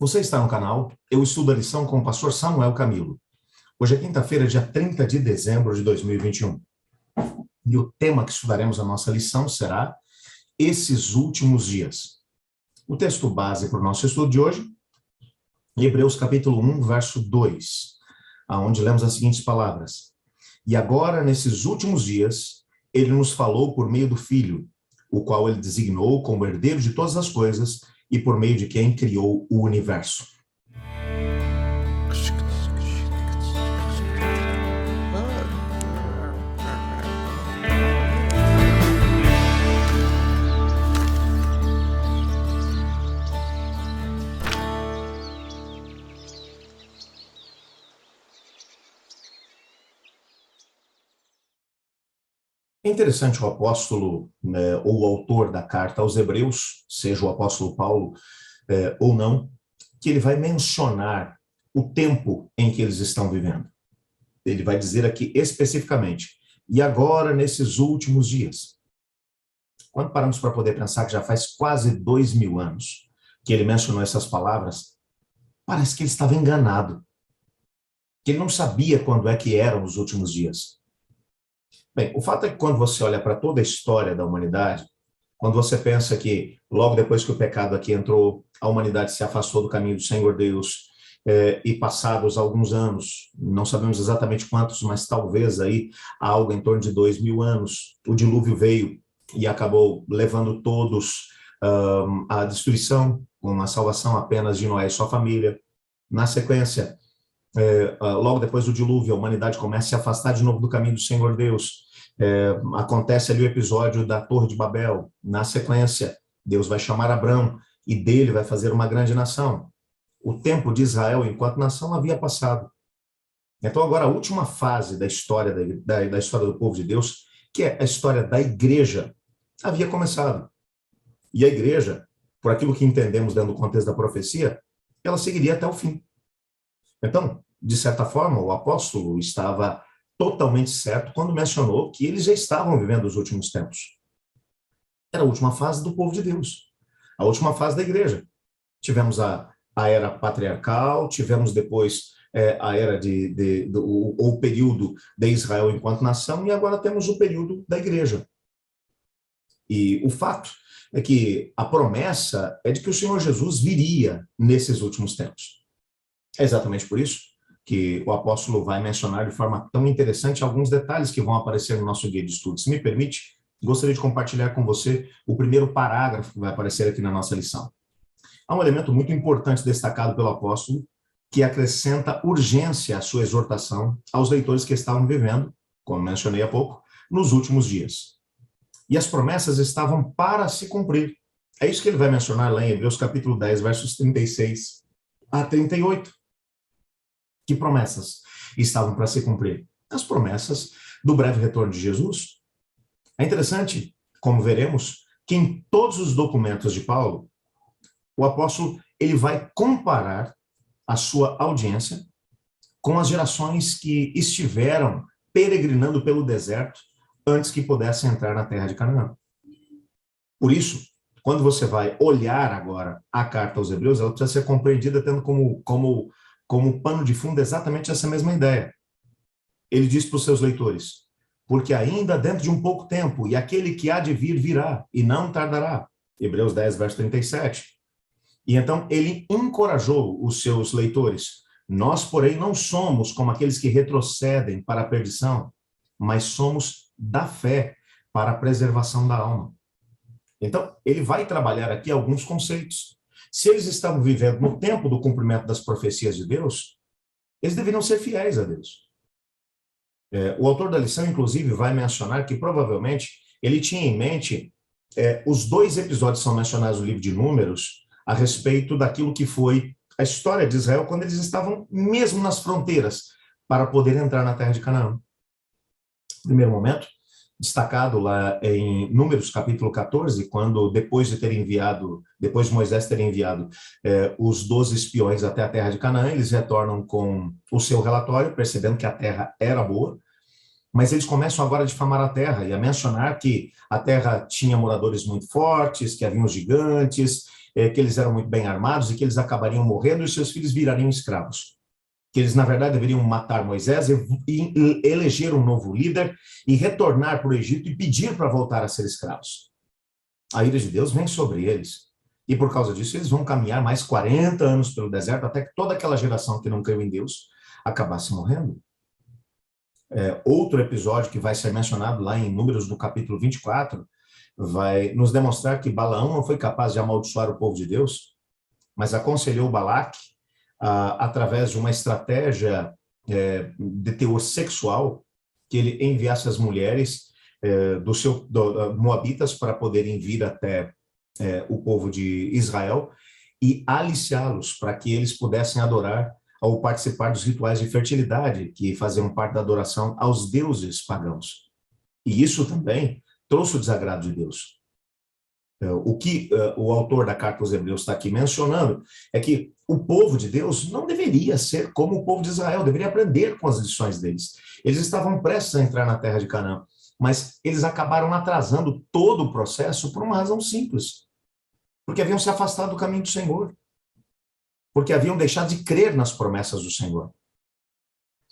Você está no canal Eu Estudo a Lição com o pastor Samuel Camilo. Hoje é quinta-feira, dia 30 de dezembro de 2021. E o tema que estudaremos a nossa lição será Esses Últimos Dias. O texto base para o nosso estudo de hoje, Hebreus capítulo 1, verso 2, onde lemos as seguintes palavras. E agora, nesses últimos dias, ele nos falou por meio do Filho, o qual ele designou como herdeiro de todas as coisas e por meio de quem criou o universo. É interessante o apóstolo, ou o autor da carta aos Hebreus, seja o apóstolo Paulo ou não, que ele vai mencionar o tempo em que eles estão vivendo. Ele vai dizer aqui especificamente, e agora nesses últimos dias. Quando paramos para poder pensar que já faz quase 2000 anos que ele mencionou essas palavras, parece que ele estava enganado, que ele não sabia quando é que eram os últimos dias. Bem, o fato é que quando você olha para toda a história da humanidade, quando você pensa que logo depois que o pecado aqui entrou, a humanidade se afastou do caminho do Senhor Deus, e passados alguns anos, não sabemos exatamente quantos, mas talvez aí algo em torno de 2000 anos, o dilúvio veio e acabou levando todos à destruição, com a salvação apenas de Noé e sua família. Na sequência, logo depois do dilúvio, a humanidade começa a se afastar de novo do caminho do Senhor Deus. Acontece ali o episódio da Torre de Babel. Na sequência, Deus vai chamar Abrão e dele vai fazer uma grande nação. O tempo de Israel, enquanto nação, havia passado. Então, agora, a última fase da história, da história do povo de Deus, que é a história da igreja, havia começado. E a igreja, por aquilo que entendemos dentro do contexto da profecia, ela seguiria até o fim. Então, de certa forma, o apóstolo estava totalmente certo quando mencionou que eles já estavam vivendo os últimos tempos. Era a última fase do povo de Deus, a última fase da igreja. Tivemos a era patriarcal, tivemos depois a era ou o período de Israel enquanto nação, e agora temos o período da igreja. E o fato é que a promessa é de que o Senhor Jesus viria nesses últimos tempos. É exatamente por isso que o apóstolo vai mencionar de forma tão interessante alguns detalhes que vão aparecer no nosso guia de estudos. Se me permite, gostaria de compartilhar com você o primeiro parágrafo que vai aparecer aqui na nossa lição. Há um elemento muito importante destacado pelo apóstolo que acrescenta urgência à sua exortação aos leitores que estavam vivendo, como mencionei há pouco, nos últimos dias. E as promessas estavam para se cumprir. É isso que ele vai mencionar lá em Hebreus capítulo 10, versos 36 a 38. Que promessas estavam para se cumprir? As promessas do breve retorno de Jesus. É interessante, como veremos, que em todos os documentos de Paulo, o apóstolo ele vai comparar a sua audiência com as gerações que estiveram peregrinando pelo deserto antes que pudessem entrar na terra de Canaã. Por isso, quando você vai olhar agora a carta aos Hebreus, ela precisa ser compreendida tendo como pano de fundo exatamente essa mesma ideia. Ele diz para os seus leitores, porque ainda dentro de um pouco tempo, e aquele que há de vir virá, e não tardará. Hebreus 10, verso 37. E então ele encorajou os seus leitores. Nós, porém, não somos como aqueles que retrocedem para a perdição, mas somos da fé para a preservação da alma. Então, ele vai trabalhar aqui alguns conceitos. Se eles estavam vivendo no tempo do cumprimento das profecias de Deus, eles deveriam ser fiéis a Deus. O autor da lição, inclusive, vai mencionar que provavelmente ele tinha em mente os 2 episódios que são mencionados no livro de Números a respeito daquilo que foi a história de Israel quando eles estavam mesmo nas fronteiras para poder entrar na terra de Canaã. Primeiro momento, destacado lá em Números capítulo 14, quando depois de Moisés ter enviado os 12 espiões até a terra de Canaã, eles retornam com o seu relatório, percebendo que a terra era boa, mas eles começam agora a difamar a terra e a mencionar que a terra tinha moradores muito fortes, que haviam gigantes, que eles eram muito bem armados e que eles acabariam morrendo e os seus filhos virariam escravos. Que eles, na verdade, deveriam matar Moisés e eleger um novo líder e retornar para o Egito e pedir para voltar a ser escravos. A ira de Deus vem sobre eles. E por causa disso, eles vão caminhar mais 40 anos pelo deserto até que toda aquela geração que não creu em Deus acabasse morrendo. Outro episódio que vai ser mencionado lá em Números, no capítulo 24, vai nos demonstrar que Balaão não foi capaz de amaldiçoar o povo de Deus, mas aconselhou Balaque, através de uma estratégia de teor sexual, que ele enviasse as mulheres moabitas para poderem vir até o povo de Israel e aliciá-los para que eles pudessem adorar ou participar dos rituais de fertilidade que faziam parte da adoração aos deuses pagãos. E isso também trouxe o desagrado de Deus. O que o autor da carta aos Hebreus está aqui mencionando é que o povo de Deus não deveria ser como o povo de Israel, deveria aprender com as lições deles. Eles estavam prestes a entrar na terra de Canaã, mas eles acabaram atrasando todo o processo por uma razão simples. Porque haviam se afastado do caminho do Senhor. Porque haviam deixado de crer nas promessas do Senhor.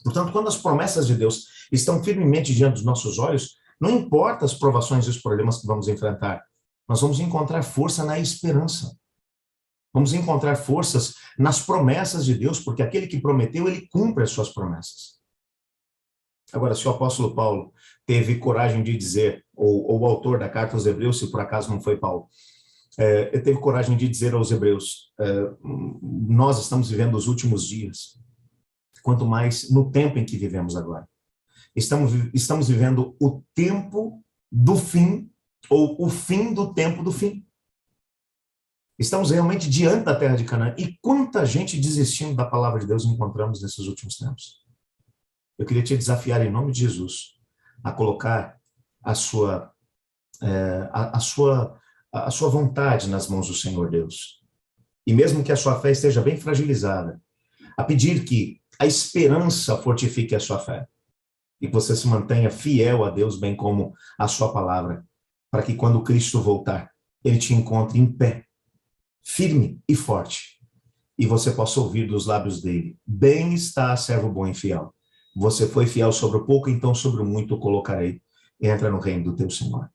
Portanto, quando as promessas de Deus estão firmemente diante dos nossos olhos, não importa as provações e os problemas que vamos enfrentar, nós vamos encontrar força na esperança. Vamos encontrar forças nas promessas de Deus, porque aquele que prometeu, ele cumpre as suas promessas. Agora, se o apóstolo Paulo teve coragem de dizer, ou o autor da carta aos Hebreus, se por acaso não foi Paulo, ele teve coragem de dizer aos Hebreus, nós estamos vivendo os últimos dias, quanto mais no tempo em que vivemos agora. Estamos vivendo o tempo do fim, ou o fim do tempo do fim. Estamos realmente diante da terra de Canaã. E quanta gente desistindo da palavra de Deus encontramos nesses últimos tempos. Eu queria te desafiar em nome de Jesus a colocar a sua vontade nas mãos do Senhor Deus. E mesmo que a sua fé esteja bem fragilizada, a pedir que a esperança fortifique a sua fé. E que você se mantenha fiel a Deus, bem como a sua palavra, para que quando Cristo voltar, ele te encontre em pé, firme e forte, e você possa ouvir dos lábios dele: bem está, servo bom e fiel. Você foi fiel sobre o pouco, então sobre o muito o colocarei. Entra no reino do teu Senhor.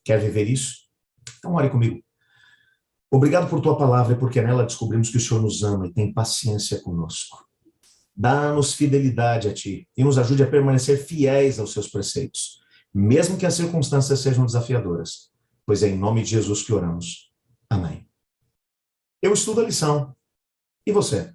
Quer viver isso? Então ore comigo. Obrigado por tua palavra, porque nela descobrimos que o Senhor nos ama e tem paciência conosco. Dá-nos fidelidade a ti e nos ajude a permanecer fiéis aos seus preceitos, mesmo que as circunstâncias sejam desafiadoras, pois é em nome de Jesus que oramos. Amém. Eu estudo a lição. E você?